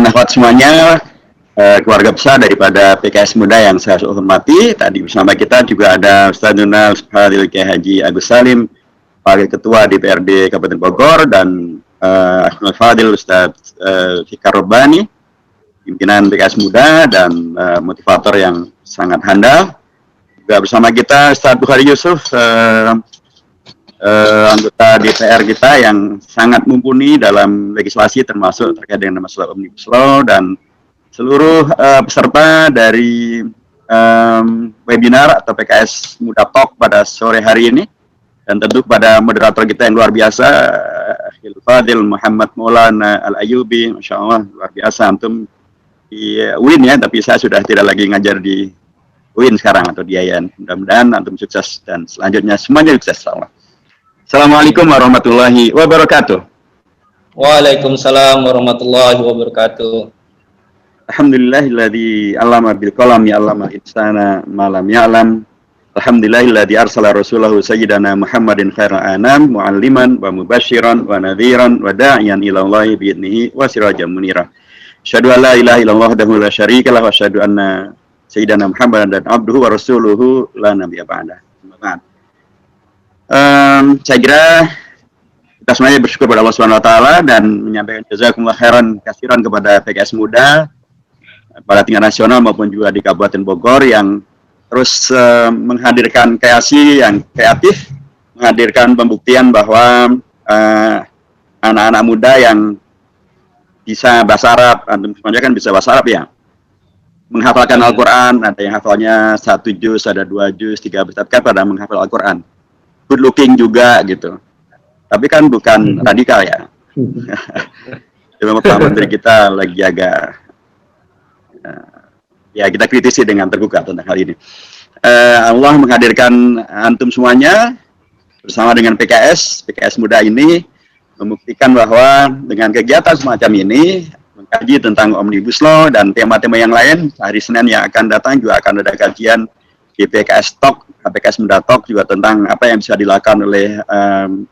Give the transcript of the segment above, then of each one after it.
dan akhwat semuanya, keluarga besar daripada PKS Muda yang saya hormati. Tadi bersama kita juga ada Ustaz Nunal Fadil Kiai Haji Agus Salim, Wakil Ketua DPRD Kabupaten Bogor, dan Ahmad Fadil Ustaz Fikar Robbani, pimpinan PKS Muda dan motivator yang sangat handal. Juga bersama kita Ustaz Bukhari Yusuf, anggota DPR kita yang sangat mumpuni dalam legislasi termasuk terkait dengan masalah Omnibus Law, dan seluruh peserta dari webinar atau PKS Muda Talk pada sore hari ini, dan tentu kepada moderator kita yang luar biasa, Akhil Fadil Muhammad Maulana Al-Ayubi, Masya Allah luar biasa, antum di UIN ya, tapi saya sudah tidak lagi ngajar di UIN sekarang atau di IAIN. Mudah-mudahan antum sukses dan selanjutnya semuanya sukses. Assalamualaikum warahmatullahi wabarakatuh. Waalaikumsalam warahmatullahi wabarakatuh. Alhamdulillahilladzi 'allama bil qalam ya'lamal insana ma lam ya'lam. Alhamdulillahilladzi arsala rasulahu sayyidana Muhammadin khairal anam mu'alliman wa mubasysyiran wa nadhiran wa da'iyan ila Allahi bi idnihi wa sirajan munira. Asyhadu an la ilaha illallah wahdahu la syarika lahu wa asyhadu anna sayyidana Muhammadan dan abduhu wa rasuluhu la nabiyya ba'da. Saya kira kita semuanya bersyukur kepada Allah Subhanahu wa taala dan menyampaikan jazakumullah khairan katsiran kepada PKS Muda pada tingkat nasional maupun juga di Kabupaten Bogor yang terus menghadirkan kreasi yang kreatif, menghadirkan pembuktian bahwa anak-anak muda yang bisa bahasa Arab, antum semuanya kan bisa bahasa Arab ya, menghafalkan Al-Quran, ada yang hafalnya 1 juz, ada 2 juz, 3 juz, tapi kan pada menghafal Al-Quran. Good looking juga gitu. Tapi kan bukan radikal ya. Memang Pak Menteri kita lagi agak ya kita kritisi dengan terbuka tentang hal ini. Allah menghadirkan antum semuanya bersama dengan PKS Muda ini membuktikan bahwa dengan kegiatan semacam ini, mengkaji tentang Omnibus Law dan tema-tema yang lain, hari Senin yang akan datang juga akan ada kajian di PKS Talk, PKS Muda Talk juga tentang apa yang bisa dilakukan oleh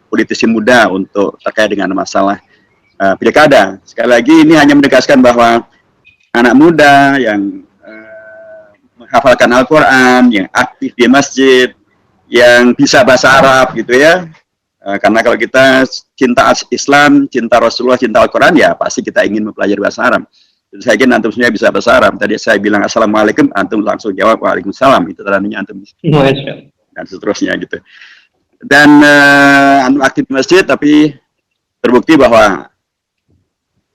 politisi muda untuk terkait dengan masalah pilkada. Sekali lagi ini hanya menegaskan bahwa anak muda yang menghafalkan Al-Quran, yang aktif di masjid, yang bisa bahasa Arab gitu ya. Karena kalau kita cinta Islam, cinta Rasulullah, cinta Al-Quran, ya pasti kita ingin mempelajari bahasa Arab. Jadi saya ingin antum semuanya bisa bahasa Arab. Tadi saya bilang Assalamualaikum, antum langsung jawab Waalaikumsalam. Itu tandanya antum bisa. Dan seterusnya gitu. Dan antum aktif di masjid, tapi terbukti bahwa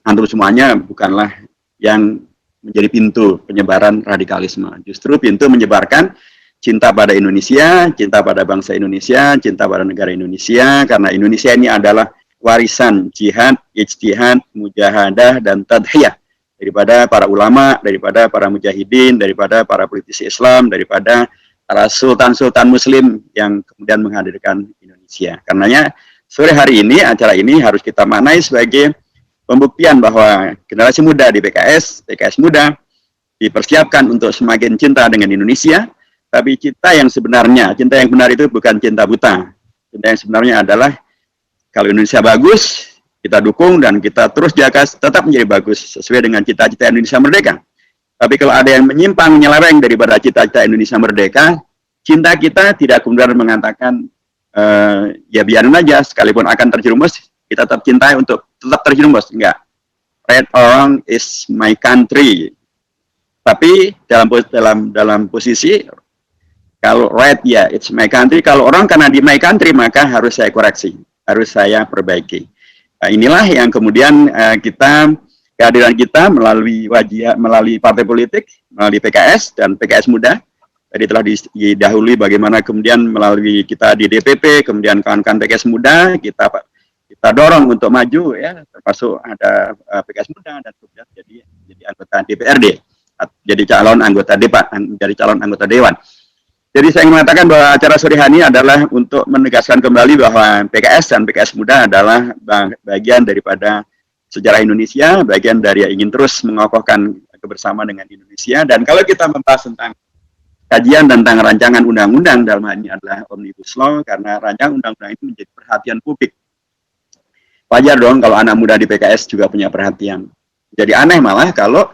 antum semuanya bukanlah yang menjadi pintu penyebaran radikalisme. Justru pintu menyebarkan cinta pada Indonesia, cinta pada bangsa Indonesia, cinta pada negara Indonesia, karena Indonesia ini adalah warisan jihad, ijtihad, mujahadah, dan tadhiyah daripada para ulama, daripada para mujahidin, daripada para politisi Islam, daripada para sultan-sultan muslim yang kemudian menghadirkan Indonesia. Karenanya sore hari ini, acara ini harus kita maknai sebagai pembuktian bahwa generasi muda di PKS Muda dipersiapkan untuk semakin cinta dengan Indonesia. Tapi cinta yang benar itu bukan cinta buta. Cinta yang sebenarnya adalah kalau Indonesia bagus, kita dukung dan kita terus jaga tetap menjadi bagus sesuai dengan cita-cita Indonesia merdeka. Tapi kalau ada yang menyimpang, menyeleweng daripada cita-cita Indonesia merdeka, cinta kita tidak kemudian mengatakan ya biarin aja, sekalipun akan terjerumus, kita tetap cintai untuk tetap terjerumus. Enggak. Right or wrong is my country. Tapi dalam posisi kalau right ya it's my country, kalau orang karena di my country maka harus saya koreksi, harus saya perbaiki. Nah, inilah yang kemudian kehadiran kita melalui partai politik, melalui PKS dan PKS Muda. Tadi telah didahului bagaimana kemudian melalui kita di DPP, kemudian kawan-kawan PKS Muda kita dorong untuk maju ya, termasuk ada PKS Muda dan kemudian jadi anggota DPRD, jadi calon anggota Dewan. Jadi saya ingin mengatakan bahwa acara sore hari ini adalah untuk menegaskan kembali bahwa PKS dan PKS Muda adalah bagian daripada sejarah Indonesia, bagian dari yang ingin terus mengokohkan kebersamaan dengan Indonesia. Dan kalau kita membahas tentang kajian tentang rancangan undang-undang, dalam hal ini adalah Omnibus Law, karena rancangan undang-undang itu menjadi perhatian publik. Wajar dong kalau anak muda di PKS juga punya perhatian. Jadi aneh malah kalau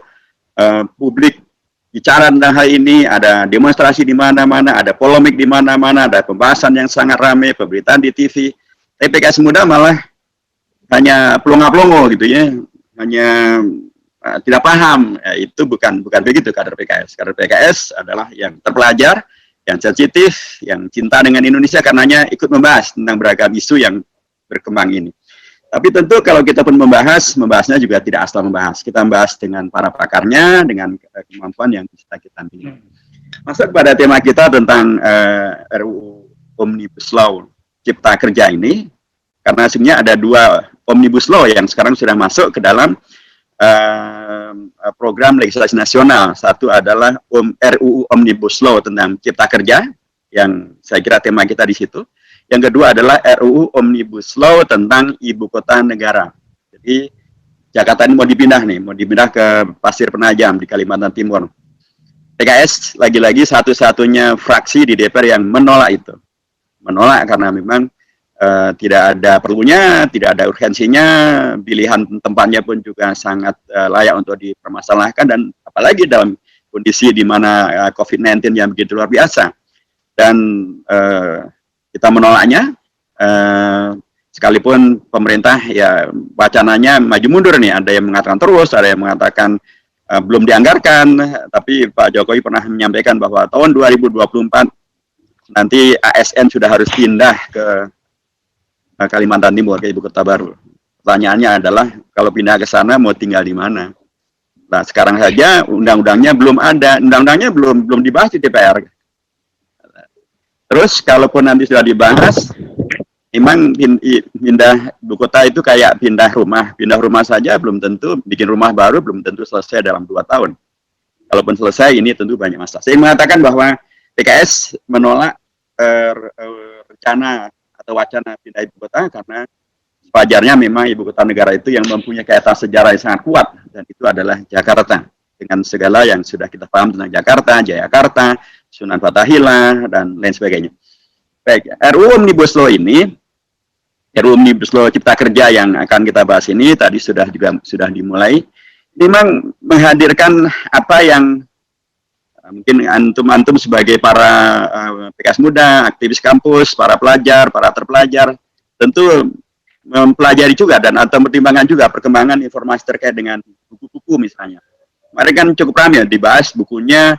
publik bicara tentang hal ini, ada demonstrasi di mana-mana, ada polemik di mana-mana, ada pembahasan yang sangat ramai, pemberitaan di TV. Tapi PKS Muda malah hanya pelongo-pelongo gitu ya, hanya tidak paham. Itu bukan begitu kader PKS. Kader PKS adalah yang terpelajar, yang sensitif, yang cinta dengan Indonesia karenanya ikut membahas tentang beragam isu yang berkembang ini. Tapi tentu kalau kita pun membahasnya juga tidak asal membahas. Kita membahas dengan para pakarnya, dengan kemampuan yang bisa kita miliki. Masuk pada tema kita tentang RUU Omnibus Law Cipta Kerja ini, karena sebenarnya ada dua Omnibus Law yang sekarang sudah masuk ke dalam program legislasi nasional. Satu adalah RUU Omnibus Law tentang Cipta Kerja, yang saya kira tema kita di situ. Yang kedua adalah RUU Omnibus Law tentang Ibu Kota Negara. Jadi Jakarta ini mau dipindah ke Pasir Penajam di Kalimantan Timur. PKS lagi-lagi satu-satunya fraksi di DPR yang menolak itu. Menolak karena memang tidak ada perlunya, tidak ada urgensinya, pilihan tempatnya pun juga sangat layak untuk dipermasalahkan, dan apalagi dalam kondisi di mana COVID-19 yang begitu luar biasa. Dan kita menolaknya, sekalipun pemerintah ya wacananya maju mundur nih, ada yang mengatakan terus, ada yang mengatakan belum dianggarkan, tapi Pak Jokowi pernah menyampaikan bahwa tahun 2024 nanti ASN sudah harus pindah ke Kalimantan Timur, ke ibu kota baru. Pertanyaannya adalah kalau pindah ke sana mau tinggal di mana? Nah, sekarang saja undang-undangnya belum ada, undang-undangnya belum dibahas di DPR. Terus kalaupun nanti sudah dibahas, memang pindah ibu kota itu kayak pindah rumah saja belum tentu, bikin rumah baru belum tentu selesai dalam 2 tahun. Kalaupun selesai, ini tentu banyak masalah. Saya mengatakan bahwa PKS menolak rencana atau wacana pindah ibu kota karena sewajarnya memang ibu kota negara itu yang mempunyai kaitan sejarah yang sangat kuat, dan itu adalah Jakarta. Dengan segala yang sudah kita paham tentang Jakarta, Jayakarta, Sunan Fathahillah, dan lain sebagainya. Baik, RUU Omnibus Law ini, RUU Omnibus Law Cipta Kerja yang akan kita bahas ini, tadi sudah dimulai, memang menghadirkan apa yang mungkin antum sebagai para PKS muda, aktivis kampus, para pelajar, para terpelajar, tentu mempelajari juga dan atau pertimbangan juga perkembangan informasi terkait dengan buku-buku misalnya. Kemarin kan cukup ramai dibahas bukunya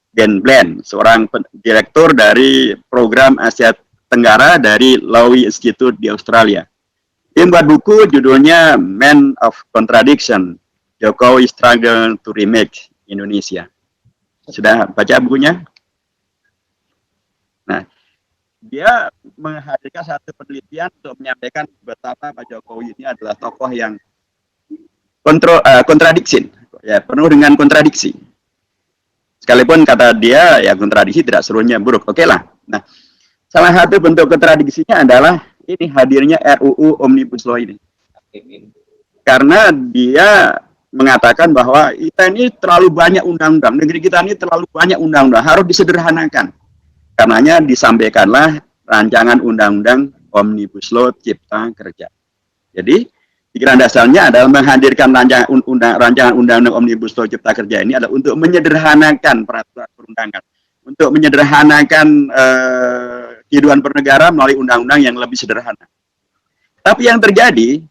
Dan Bland, seorang direktur dari program Asia Tenggara dari Lowy Institute di Australia. Dia membuat buku judulnya Man of Contradiction, Jokowi Struggle to Remake Indonesia. Sudah baca bukunya? Nah, dia menghadirkan satu penelitian untuk menyampaikan betapa Pak Jokowi ini adalah tokoh yang kontradiksi, ya, penuh dengan kontradiksi. Sekalipun kata dia, ya kontradiksi tidak seluruhnya buruk. Oke lah. Nah, salah satu bentuk kontradiksinya adalah ini hadirnya RUU Omnibus Law ini. Karena dia mengatakan bahwa kita ini terlalu banyak undang-undang, negeri kita ini terlalu banyak undang-undang, harus disederhanakan. Karenanya disampaikanlah rancangan undang-undang Omnibus Law Cipta Kerja. Jadi, pikiran dasarnya adalah menghadirkan rancangan undang-undang Omnibus Law Cipta Kerja ini adalah untuk menyederhanakan peraturan perundangan, untuk menyederhanakan kehidupan bernegara melalui undang-undang yang lebih sederhana. Tapi yang terjadi,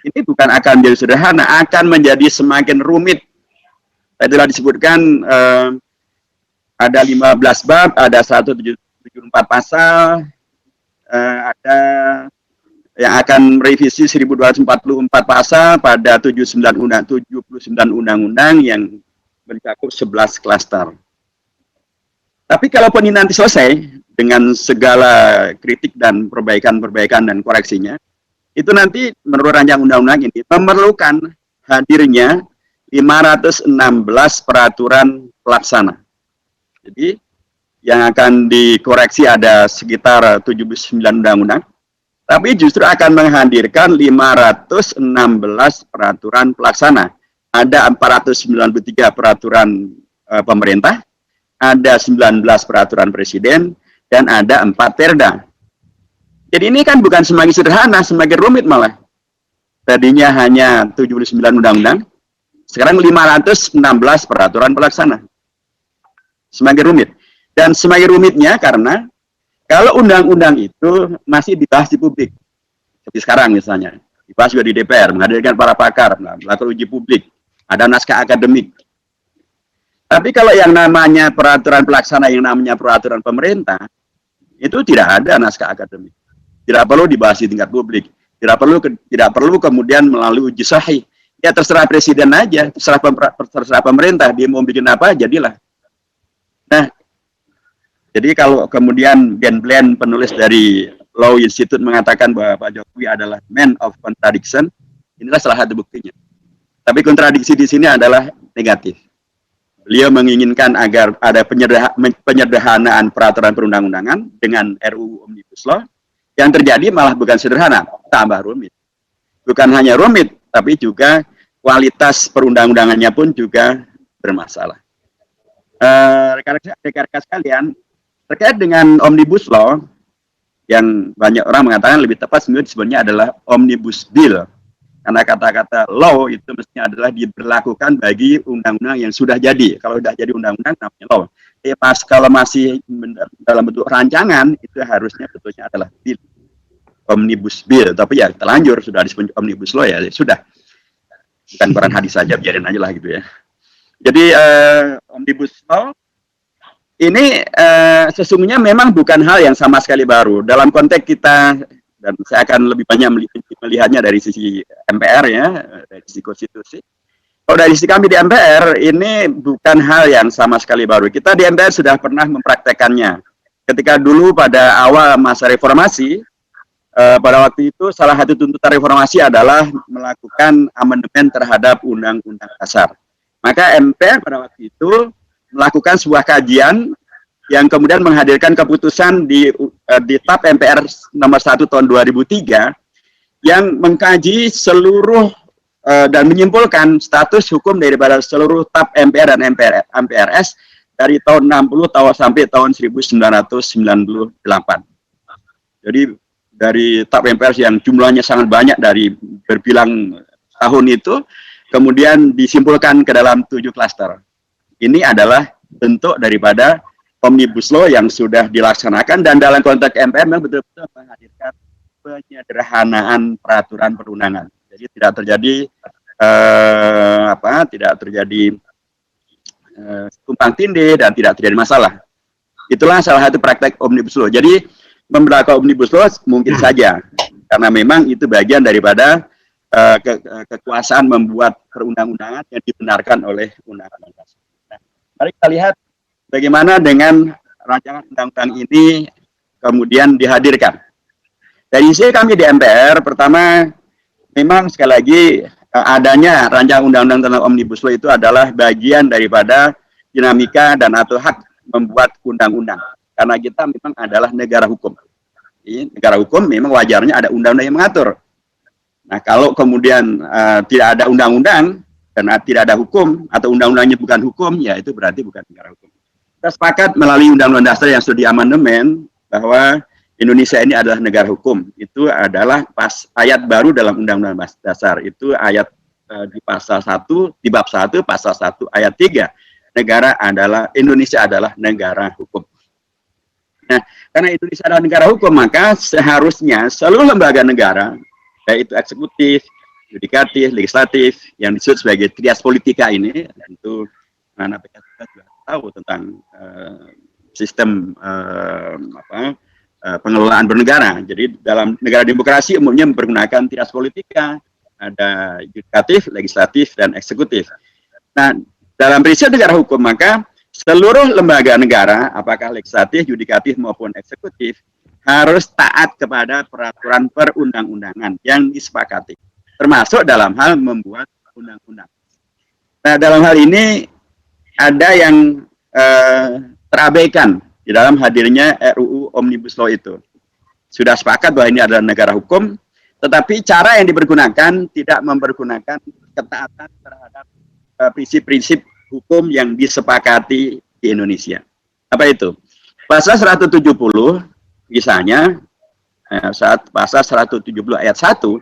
ini bukan akan menjadi sederhana, akan menjadi semakin rumit. Tadi telah disebutkan ada 15 bab, ada 174 pasal, ada yang akan merevisi 1244 pasal pada 79 undang-undang yang mencakup 11 klaster. Tapi kalaupun ini nanti selesai dengan segala kritik dan perbaikan dan koreksinya, itu nanti menurut rancangan undang-undang ini memerlukan hadirnya 516 peraturan pelaksana. Jadi yang akan dikoreksi ada sekitar 79 undang-undang, tapi justru akan menghadirkan 516 peraturan pelaksana. Ada 493 peraturan pemerintah, ada 19 peraturan presiden, dan ada 4 perda. Jadi ini kan bukan semakin sederhana, semakin rumit malah. Tadinya hanya 79 undang-undang, Sekarang 516 peraturan pelaksana. Semakin rumit. Dan semakin rumitnya karena kalau undang-undang itu masih dibahas di publik. Seperti sekarang misalnya. Dibahas juga di DPR, menghadirkan para pakar, melakukan uji publik. Ada naskah akademik. Tapi kalau yang namanya peraturan pelaksana, yang namanya peraturan pemerintah, itu tidak ada naskah akademik. Tidak perlu dibahas di tingkat publik. Tidak perlu kemudian melalui uji sahih. Ya terserah presiden aja, terserah pemerintah, dia mau bikin apa, jadilah. Nah, jadi kalau kemudian Glenn Bland, penulis dari Law Institute, mengatakan bahwa Pak Jokowi adalah man of contradiction, inilah salah satu buktinya. Tapi kontradiksi di sini adalah negatif. Beliau menginginkan agar ada penyederhanaan peraturan perundang-undangan dengan RUU Omnibus Law. Yang terjadi malah bukan sederhana, tambah rumit. Bukan hanya rumit, tapi juga kualitas perundang-undangannya pun juga bermasalah. Rekan-rekan sekalian, terkait dengan Omnibus Law, yang banyak orang mengatakan lebih tepat sebenarnya adalah Omnibus Bill. Karena kata-kata law itu mestinya adalah diberlakukan bagi undang-undang yang sudah jadi. Kalau sudah jadi undang-undang namanya law. Kalau masih dalam bentuk rancangan, itu harusnya betulnya adalah bill. Omnibus Bill. Tapi ya terlanjur, sudah disebut Omnibus Law ya sudah. Bukan Quran hadis saja, biarin aja lah gitu ya. Jadi Omnibus Law ini sesungguhnya memang bukan hal yang sama sekali baru. Dalam konteks kita, dan saya akan lebih banyak melihatnya dari sisi MPR ya, dari sisi konstitusi. Kalau dari sisi kami di MPR, ini bukan hal yang sama sekali baru. Kita di MPR sudah pernah mempraktekannya. Ketika dulu pada awal masa reformasi, pada waktu itu salah satu tuntutan reformasi adalah melakukan amandemen terhadap Undang-Undang Dasar. Maka MPR pada waktu itu melakukan sebuah kajian yang kemudian menghadirkan keputusan di TAP MPR nomor 1 tahun 2003 yang mengkaji seluruh dan menyimpulkan status hukum daripada seluruh TAP MPR dan MPRS dari tahun 60 sampai tahun 1998. Jadi dari TAP MPR yang jumlahnya sangat banyak dari berbilang tahun itu, kemudian disimpulkan ke dalam 7 klaster. Ini adalah bentuk daripada Omnibus Law yang sudah dilaksanakan, dan dalam konteks MPR memang betul-betul menghadirkan penyederhanaan peraturan perundangan. Jadi tidak terjadi tumpang tindih dan tidak terjadi masalah. Itulah salah satu praktek Omnibus Law. Jadi memberlakukan Omnibus Law mungkin saja, karena memang itu bagian daripada kekuasaan membuat perundang-undangan yang dibenarkan oleh Undang-Undang Dasar. Nah, mari kita lihat bagaimana dengan rancangan undang-undang ini kemudian dihadirkan. Dari sisi kami di MPR, pertama, memang sekali lagi adanya rancangan undang-undang tentang Omnibus Law itu adalah bagian daripada dinamika dan atau hak membuat undang-undang. Karena kita memang adalah negara hukum. Ini negara hukum memang wajarnya ada undang-undang yang mengatur. Nah, kalau kemudian tidak ada undang-undang dan tidak ada hukum atau undang-undangnya bukan hukum, ya itu berarti bukan negara hukum. Kita sepakat melalui Undang-Undang Dasar yang sudah diamandemen bahwa Indonesia ini adalah negara hukum. Itu adalah ayat baru dalam Undang-Undang Dasar. Itu ayat di pasal 1, di bab 1, pasal 1, ayat 3. Indonesia adalah negara hukum. Nah, karena Indonesia adalah negara hukum, maka seharusnya seluruh lembaga negara, baik itu eksekutif, yudikatif, legislatif, yang disebut sebagai trias politika ini, tentu anak PKS juga tahu tentang sistem pengelolaan bernegara. Jadi dalam negara demokrasi umumnya mempergunakan trias politika, ada yudikatif, legislatif, dan eksekutif. Nah, dalam prinsip negara hukum, maka seluruh lembaga negara, apakah legislatif, yudikatif, maupun eksekutif, harus taat kepada peraturan perundang-undangan yang disepakati, termasuk dalam hal membuat undang-undang. Nah, dalam hal ini ada yang terabaikan di dalam hadirnya RUU Omnibus Law itu. Sudah sepakat bahwa ini adalah negara hukum, tetapi cara yang dipergunakan tidak mempergunakan ketaatan terhadap prinsip-prinsip hukum yang disepakati di Indonesia. Apa itu? Pasal 170 misalnya, saat pasal 170 ayat 1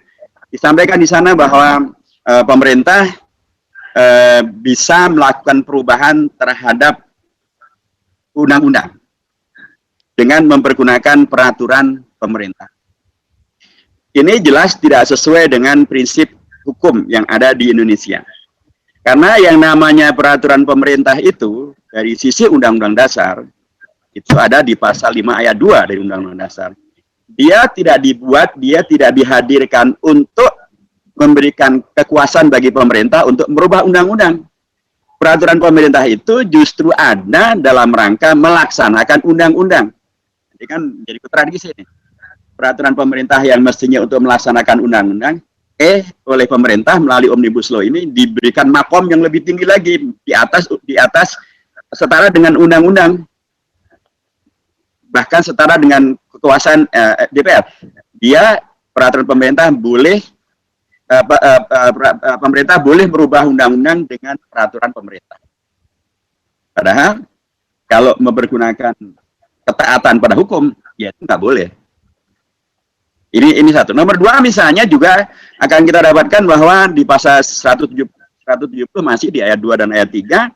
disampaikan di sana bahwa pemerintah bisa melakukan perubahan terhadap undang-undang dengan mempergunakan peraturan pemerintah. Ini jelas tidak sesuai dengan prinsip hukum yang ada di Indonesia. Karena yang namanya peraturan pemerintah itu dari sisi Undang-Undang Dasar itu ada di pasal 5 ayat 2 dari Undang-Undang Dasar. Dia tidak dibuat, dia tidak dihadirkan untuk memberikan kekuasaan bagi pemerintah untuk merubah undang-undang. Peraturan pemerintah itu justru ada dalam rangka melaksanakan undang-undang. Jadi kan jadi kontradiksi ini. Peraturan pemerintah yang mestinya untuk melaksanakan undang-undang, oleh pemerintah melalui Omnibus Law ini diberikan makom yang lebih tinggi lagi di atas setara dengan undang-undang, bahkan setara dengan kekuasaan DPR. Dia peraturan pemerintah boleh pemerintah boleh merubah undang-undang dengan peraturan pemerintah. Padahal kalau mempergunakan ketaatan pada hukum, ya itu nggak boleh. Ini satu. Nomor dua, misalnya juga akan kita dapatkan bahwa di pasal 170 masih di ayat 2 dan ayat 3,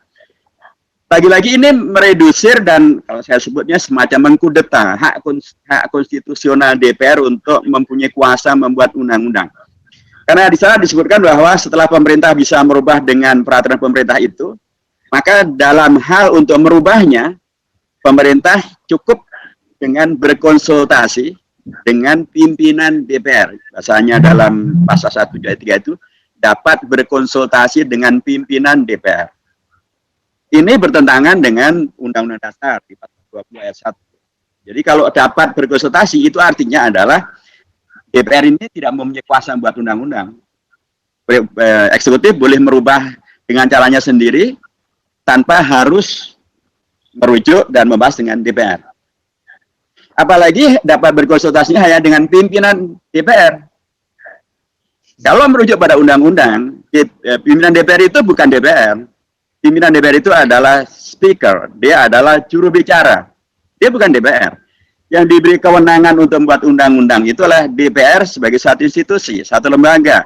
lagi-lagi ini meredusir dan kalau saya sebutnya semacam mengkudeta hak konstitusional DPR untuk mempunyai kuasa membuat undang-undang. Karena di sana disebutkan bahwa setelah pemerintah bisa merubah dengan peraturan pemerintah itu, maka dalam hal untuk merubahnya, pemerintah cukup dengan berkonsultasi dengan pimpinan DPR. Bahasanya dalam pasal 1 ayat 3 itu dapat berkonsultasi dengan pimpinan DPR. Ini bertentangan dengan Undang-Undang Dasar di pasal 20 ayat 1. Jadi kalau dapat berkonsultasi itu artinya adalah DPR ini tidak mempunyai kuasa buat undang-undang. Eksekutif boleh merubah dengan caranya sendiri tanpa harus merujuk dan membahas dengan DPR. Apalagi dapat berkonsultasinya hanya dengan pimpinan DPR. Kalau merujuk pada undang-undang, pimpinan DPR itu bukan DPR. Pimpinan DPR itu adalah speaker, dia adalah juru bicara. Dia bukan DPR. Yang diberi kewenangan untuk membuat undang-undang itulah DPR sebagai satu institusi, satu lembaga.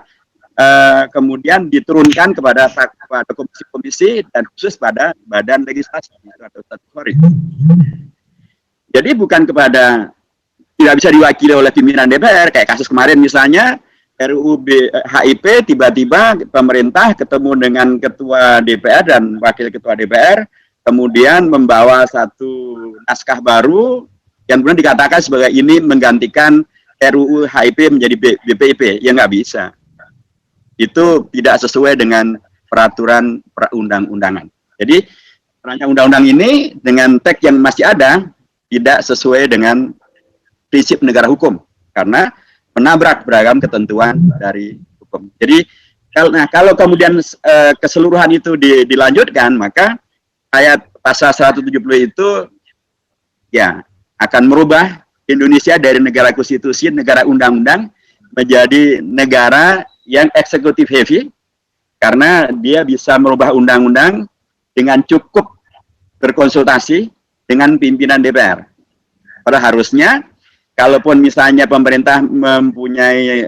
Kemudian diturunkan kepada komisi-komisi dan khusus pada badan legislasi atau statutory. Jadi bukan kepada, tidak bisa diwakili oleh pimpinan DPR, kayak kasus kemarin misalnya, RUU HIP, tiba-tiba pemerintah ketemu dengan ketua DPR dan wakil ketua DPR, kemudian membawa satu naskah baru, yang kemudian dikatakan sebagai ini menggantikan RUU HIP menjadi BPIP, ya nggak bisa. Itu tidak sesuai dengan peraturan perundang-undangan. Jadi, rancangan undang-undang ini dengan teks yang masih ada, tidak sesuai dengan prinsip negara hukum karena menabrak beragam ketentuan dari hukum. Jadi kalau kemudian keseluruhan itu dilanjutkan, maka ayat pasal 170 itu ya akan merubah Indonesia dari negara konstitusi, negara undang-undang menjadi negara yang eksekutif heavy karena dia bisa merubah undang-undang dengan cukup berkonsultasi dengan pimpinan DPR. Padahal harusnya, kalaupun misalnya pemerintah mempunyai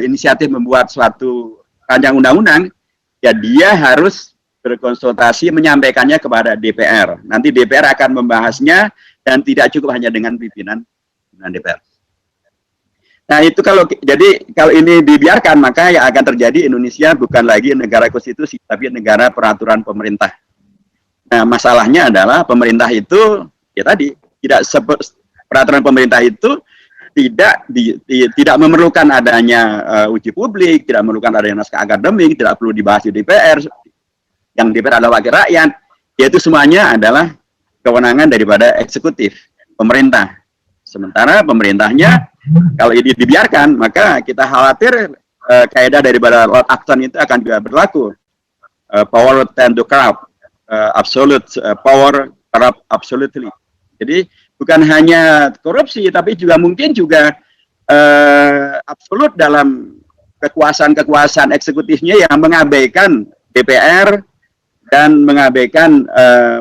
inisiatif membuat suatu rancangan undang-undang, ya dia harus berkonsultasi menyampaikannya kepada DPR. Nanti DPR akan membahasnya dan tidak cukup hanya dengan pimpinan DPR. Nah itu kalau ini dibiarkan, maka yang akan terjadi Indonesia bukan lagi negara konstitusi, tapi negara peraturan pemerintah. Nah, masalahnya adalah pemerintah itu ya tadi peraturan pemerintah itu tidak memerlukan adanya uji publik, tidak memerlukan adanya naskah akademik, tidak perlu dibahas di DPR. Yang DPR adalah wakil rakyat, yaitu semuanya adalah kewenangan daripada eksekutif pemerintah. Sementara pemerintahnya kalau ini dibiarkan, maka kita khawatir kaidah daripada Lord Acton itu akan juga berlaku. Power tend to corrupt. Absolute power corrupt absolutely. Jadi bukan hanya korupsi, tapi juga mungkin juga absolut dalam kekuasaan eksekutifnya yang mengabaikan DPR dan mengabaikan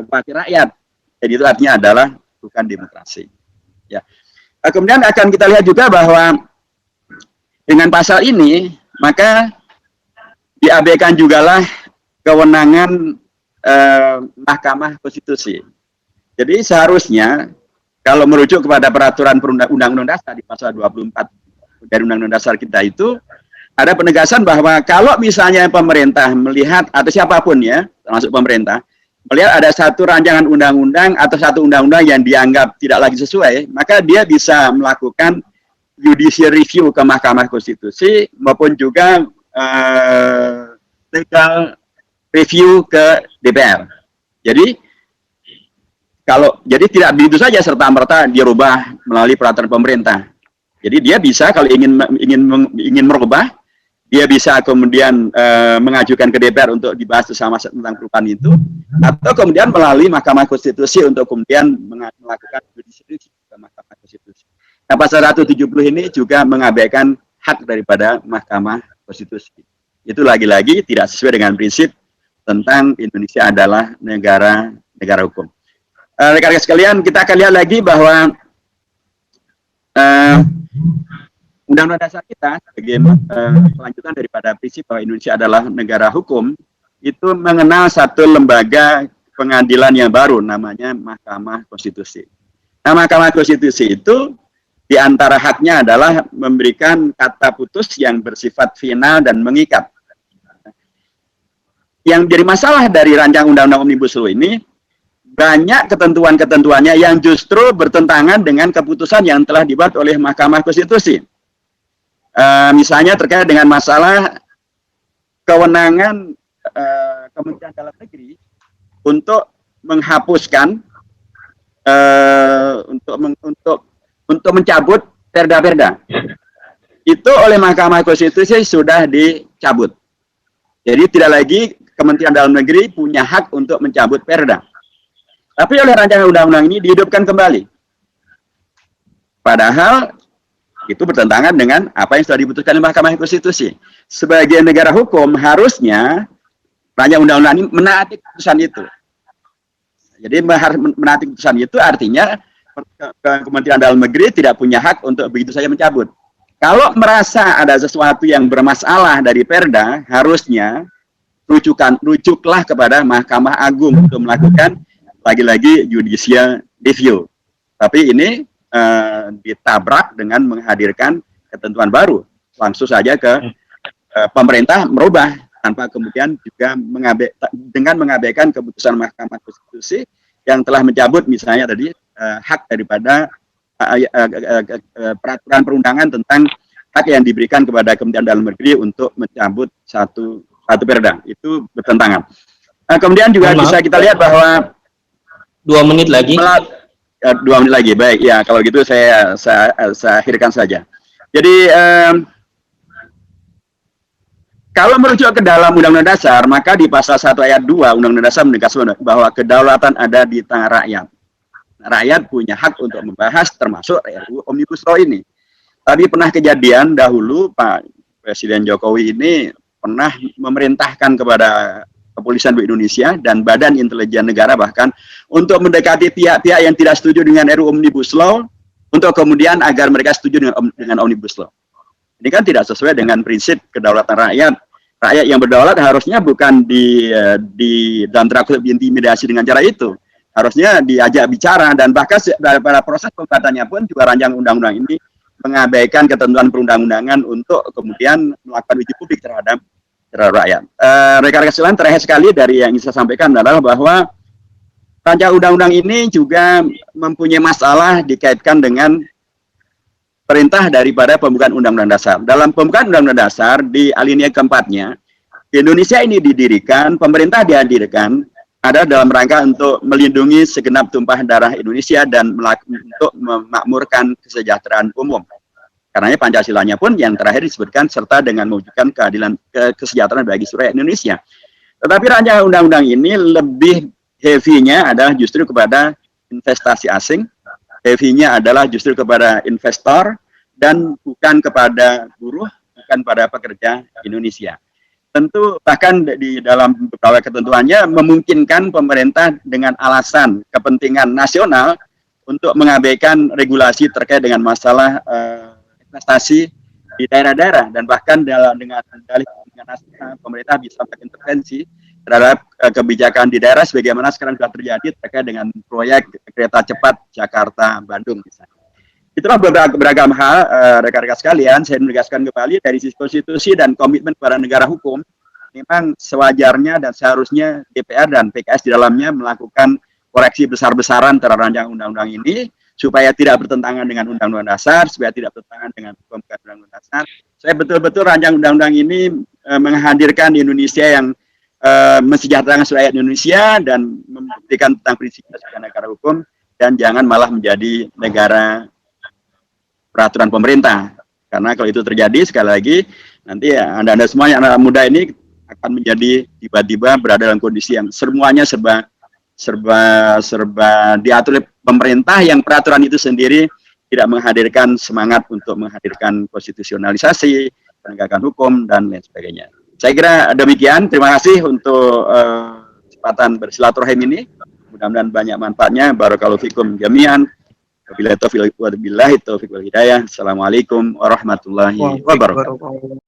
wakil rakyat. Jadi itu artinya adalah bukan demokrasi. Ya. Kemudian akan kita lihat juga bahwa dengan pasal ini maka diabaikan jugalah kewenangan Mahkamah Konstitusi. Jadi seharusnya kalau merujuk kepada peraturan Undang-Undang Dasar di pasal 24 dari Undang-Undang Dasar kita itu ada penegasan bahwa kalau misalnya pemerintah melihat atau siapapun ya, termasuk pemerintah, melihat ada satu rancangan undang-undang atau satu undang-undang yang dianggap tidak lagi sesuai, maka dia bisa melakukan judicial review ke Mahkamah Konstitusi maupun juga legal review ke DPR. Jadi tidak begitu saja serta-merta dirubah melalui peraturan pemerintah. Jadi dia bisa kalau ingin merubah, dia bisa kemudian mengajukan ke DPR untuk dibahas bersama tentang perubahan itu, atau kemudian melalui Mahkamah Konstitusi untuk kemudian melakukan judicial review ke Mahkamah Konstitusi. Nah, pasal 170 ini juga mengabaikan hak daripada Mahkamah Konstitusi. Itu lagi-lagi tidak sesuai dengan prinsip tentang Indonesia adalah negara hukum. Rekan-rekan sekalian, kita akan lihat lagi bahwa Undang-Undang Dasar kita sebagai kelanjutan daripada prinsip bahwa Indonesia adalah negara hukum, itu mengenal satu lembaga pengadilan yang baru, namanya Mahkamah Konstitusi. Nah, Mahkamah Konstitusi itu di antara haknya adalah memberikan kata putus yang bersifat final dan mengikat. Yang jadi masalah dari rancang Undang-Undang Omnibus Law ini, banyak ketentuan-ketentuannya yang justru bertentangan dengan keputusan yang telah dibuat oleh Mahkamah Konstitusi. Misalnya terkait dengan masalah kewenangan Kementerian Dalam Negeri untuk menghapuskan, untuk mencabut perda-perda. Itu oleh Mahkamah Konstitusi sudah dicabut. Jadi tidak lagi Kementerian Dalam Negeri punya hak untuk mencabut perda. Tapi oleh rancangan undang-undang ini dihidupkan kembali. Padahal itu bertentangan dengan apa yang sudah diputuskan oleh Mahkamah Konstitusi. Sebagai negara hukum harusnya rancangan undang-undang ini menaati putusan itu. Jadi menaati putusan itu artinya Kementerian Dalam Negeri tidak punya hak untuk begitu saja mencabut. Kalau merasa ada sesuatu yang bermasalah dari perda, harusnya rujuklah kepada Mahkamah Agung untuk melakukan lagi-lagi judicial review. Tapi ini ditabrak dengan menghadirkan ketentuan baru. Langsung saja ke pemerintah merubah tanpa kemudian juga dengan mengabaikan keputusan Mahkamah Konstitusi yang telah mencabut misalnya tadi hak daripada peraturan perundangan tentang hak yang diberikan kepada Kementerian Dalam Negeri untuk mencabut satu perda. Itu bertentangan. Kemudian juga bisa kita lihat bahwa 2 menit lagi. 2 menit lagi, baik. Ya, kalau gitu saya akhirkan saja. Jadi kalau merujuk ke dalam Undang-Undang Dasar, maka di pasal 1 ayat 2 Undang-Undang Dasar menegaskan bahwa kedaulatan ada di tangan rakyat. Rakyat punya hak untuk membahas termasuk RUU Omnibus Law ini. Tadi pernah kejadian dahulu Pak Presiden Jokowi ini pernah memerintahkan kepada Kepolisian Republik Indonesia dan Badan Intelijen Negara bahkan untuk mendekati pihak-pihak yang tidak setuju dengan RUU Omnibus Law untuk kemudian agar mereka setuju dengan Omnibus Law. Ini kan tidak sesuai dengan prinsip kedaulatan rakyat. Rakyat yang berdaulat harusnya bukan dalam terakhir diintimidasi dengan cara itu. Harusnya diajak bicara dan bahkan pada proses pembuatannya pun juga rancangan undang-undang ini mengabaikan ketentuan perundang-undangan untuk kemudian melakukan uji publik terhadap rakyat. Rekan-rekan sekalian, terakhir sekali dari yang ingin saya sampaikan adalah bahwa rancangan undang-undang ini juga mempunyai masalah dikaitkan dengan perintah daripada pembukaan Undang-Undang Dasar. Dalam pembukaan Undang-Undang Dasar di alinea keempatnya, Indonesia ini didirikan, pemerintah dihadirkan ada dalam rangka untuk melindungi segenap tumpah darah Indonesia dan untuk memakmurkan kesejahteraan umum. Karena Pancasilanya pun yang terakhir disebutkan serta dengan mewujudkan keadilan kesejahteraan bagi seluruh Indonesia. Tetapi rancangan undang-undang ini lebih heavy-nya adalah justru kepada investasi asing, heavy-nya adalah justru kepada investor dan bukan kepada buruh, bukan pada pekerja Indonesia. Tentu bahkan di dalam beberapa ketentuannya memungkinkan pemerintah dengan alasan kepentingan nasional untuk mengabaikan regulasi terkait dengan masalah investasi di daerah-daerah dan bahkan dengan dalih kepentingan nasional pemerintah bisa berintervensi terhadap kebijakan di daerah sebagaimana sekarang sudah terjadi terkait dengan proyek kereta cepat Jakarta-Bandung misalnya. Itulah beragam hal, rekan-rekan sekalian, saya menegaskan kembali dari sisi konstitusi dan komitmen kepada negara hukum, memang sewajarnya dan seharusnya DPR dan PKS di dalamnya melakukan koreksi besar-besaran terhadap rancangan undang-undang ini, supaya tidak bertentangan dengan Undang-Undang Dasar, supaya tidak bertentangan dengan hukum Undang-Undang Dasar. Saya betul-betul rancangan undang-undang ini menghadirkan Indonesia yang mensejahterakan seluruh rakyat Indonesia dan membuktikan tentang prinsip sebagai negara hukum, dan jangan malah menjadi negara peraturan pemerintah. Karena kalau itu terjadi, sekali lagi, nanti ya, anda semua yang anak muda ini akan menjadi tiba-tiba berada dalam kondisi yang semuanya serba diatur oleh pemerintah, yang peraturan itu sendiri tidak menghadirkan semangat untuk menghadirkan konstitusionalisasi, penegakan hukum, dan lain sebagainya. Saya kira demikian. Terima kasih untuk kesempatan bersilaturahim ini. Mudah-mudahan banyak manfaatnya. Barakallahu fikum jami'an. Wabillahi taufiq wal hidayah. Assalamualaikum warahmatullahi wabarakatuh.